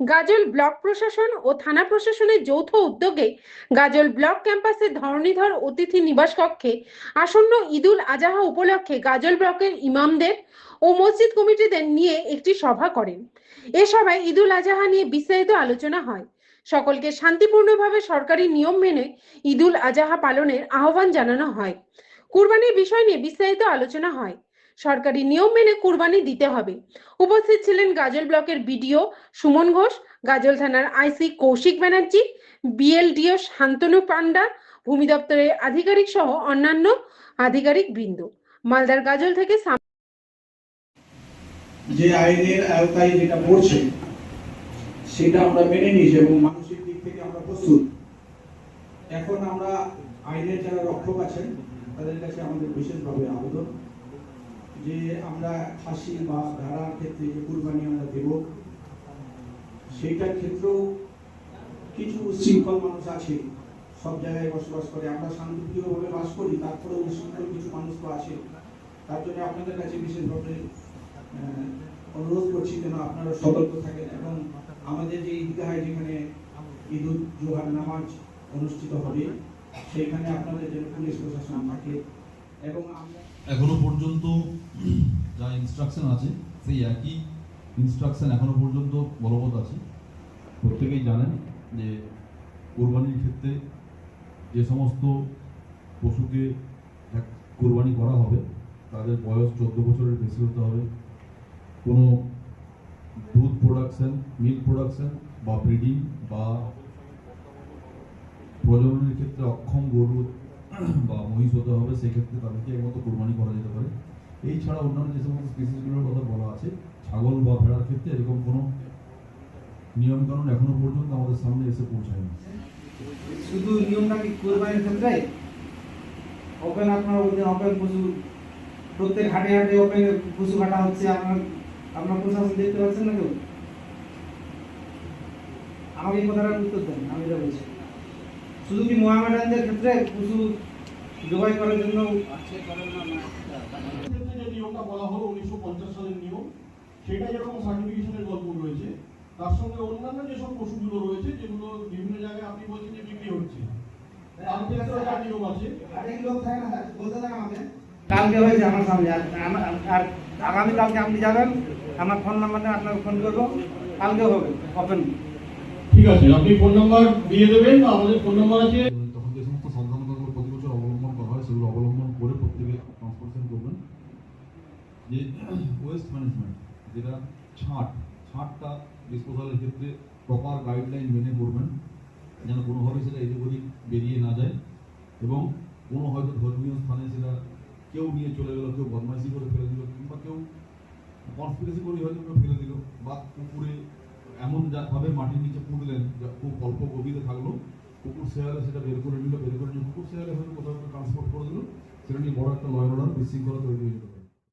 গাজল block প্রশাসন ও থানা প্রশাসনের যৌথ উদ্যোগে গাজল ব্লক ক্যাম্পাসের ধরণীধর অতিথি নিবাস কক্ষে আসন্ন ঈদুল আজহা উপলক্ষে গাজল ব্লকের ইমামদের ও মসজিদ কমিটিদের নিয়ে একটি সভা করেন। এ সভায় ঈদুল আজহা নিয়ে বিস্তারিত আলোচনা হয়। সকলকে শান্তিপূর্ণভাবে সরকারি নিয়ম মেনে ঈদুল আজহা পালনের আহ্বান জানানো হয়। কুরবানির বিষয় নিয়ে বিস্তারিত আলোচনা হয়। সরকারি নিয়ম মেনে কুরবানি দিতে হবে। উপস্থিত ছিলেন গাজল ব্লকের বিডিও সুমন ঘোষ, গাজল থানার আইসি কৌশিক ব্যানার্জি, বিএলডিও শান্তনু পান্ডা, ভূমি দপ্তরের আধিকারিক সহ অন্যান্য আধিকারিক বৃন্দ। মালদার গাজল থেকে যে আইনের আওতায় যেটা পড়ছে সেটা আমরা মেনে নিয়েছি এবং মানসিক দিক থেকে আমরা প্রস্তুত। এখন আমরা আইনের যারা রক্ষক আছেন তাদের কাছে আমাদের বিশেষভাবে আবেদন যে আমরা খাসি বা ভেড়ার ক্ষেত্রে যে কুরবানি আমরা দেব সেইটার ক্ষেত্রেও কিছু শৃঙ্খল মানুষ আছে, সব জায়গায় বসবাস করে, আমরা শান্তিপ্রিয়ভাবে বাস করি, তারপরেও শৃঙ্খল কিছু মানুষ তো আছে। তার জন্য আপনাদের কাছে বিশেষভাবে অনুরোধ করছি যেন আপনারা সতর্ক থাকেন এবং আমাদের যে ঈদগাহে যেখানে ঈদ উল জুহার নামাজ অনুষ্ঠিত হবে সেখানে আপনাদের যেন পুলিশ প্রশাসন থাকে এবং এখনো পর্যন্ত যা ইনস্ট্রাকশন আছে সেই একই ইনস্ট্রাকশন এখনো পর্যন্ত বলবৎ আছে। প্রত্যেকেই জানেন যে কোরবানির ক্ষেত্রে যে সমস্ত পশুকে কোরবানি করা হবে তাদের বয়স 14 বছরের বেশি হতে হবে। কোনো দুধ প্রোডাকশন, মিল্ক প্রোডাকশন বা ব্রিডিং বা প্রজননের ক্ষেত্রে অক্ষম গরু বা মহিষ হতে হবে, সেক্ষেত্রে তাদেরকে একমাত্র কোরবানি করা যেতে পারে। এই ছাড়া অন্যান্য যে সমস্ত স্পিসিসগুলোর কথা বলা আছে, ছাগল বা ভেড়ার ক্ষেত্রে এরকম কোনো নিয়মকানুন এখনো পর্যন্ত আমাদের সামনে এসে পৌঁছায়নি। শুধু নিয়মটা কি কোরবানির ক্ষেত্রে ওপেন, আপনার ওপেন পশু প্রত্যেক হাটে হাটে ওপেন পশু কাটা হচ্ছে, আপনার প্রশাসন দেখতে পাচ্ছেন না কেউ? আমাকে এই কথাটার উত্তর দেন, আমি যা বলছি। শুধু কি মোহামেডানদের ক্ষেত্রে পশু জবাই করার জন্য যে নিয়মটা বলা হলো 1950 সালের নিয়ম, সেটা যেরকম সার্টিফিকেশনের গল্প রয়েছে, তার সঙ্গে অন্যান্য যেসব পশুগুলো রয়েছে যেগুলো বিভিন্ন জায়গায় আপনি বলছেন যে বিক্রি হচ্ছে, তার ক্ষেত্রে একটা নিয়ম আছে। আরেক লোক থাকে না, বলতে থাকা আমাকে কালকে হয়েছে আমার সামনে, আর আগামীকালকে আপনি যাবেন, আমার ফোন নাম্বারে আপনাকে ফোন করবো, কালকে হবে ওপেন। ঠিক আছে, আপনি ফোন নাম্বার দিয়ে দেবেন, আমাদের ফোন নাম্বার আছে। তখন যে সমস্ত সাবধানতাগুলো প্রতি বছর অবলম্বন করা হয় সেগুলো অবলম্বন করে প্রত্যেকে ট্রান্সপোর্টেশন করবেন। যে ওয়েস্ট ম্যানেজমেন্ট, যেটা ছাঁটটা ডিসপোজালের ক্ষেত্রে প্রপার গাইডলাইন মেনে করবেন, যেন কোনোভাবে সেটা এদিক ওদিক বেরিয়ে না যায় এবং কোনো হয়তো ধর্মীয় স্থানে সেটা কেউ নিয়ে চলে গেল, কেউ বদমাইশি করে ফেলে দিল, কিংবা কেউ কনস্পিরেসি করে হয়তো কেউ ফেলে দিল, বা পুকুরে এমন ভাবে মাটির নিচে পুঁতলেন যা খুব অল্প গভীরে থাকলো, কুকুর শেয়ালে সেটা বের করে নিয়ে কুকুর শেয়ালে হয়তো কোথাও ট্রান্সপোর্ট করে দিল, সেটা নিয়ে বড় একটা লয়ার বিশৃঙ্খলা তৈরি হয়ে যেত।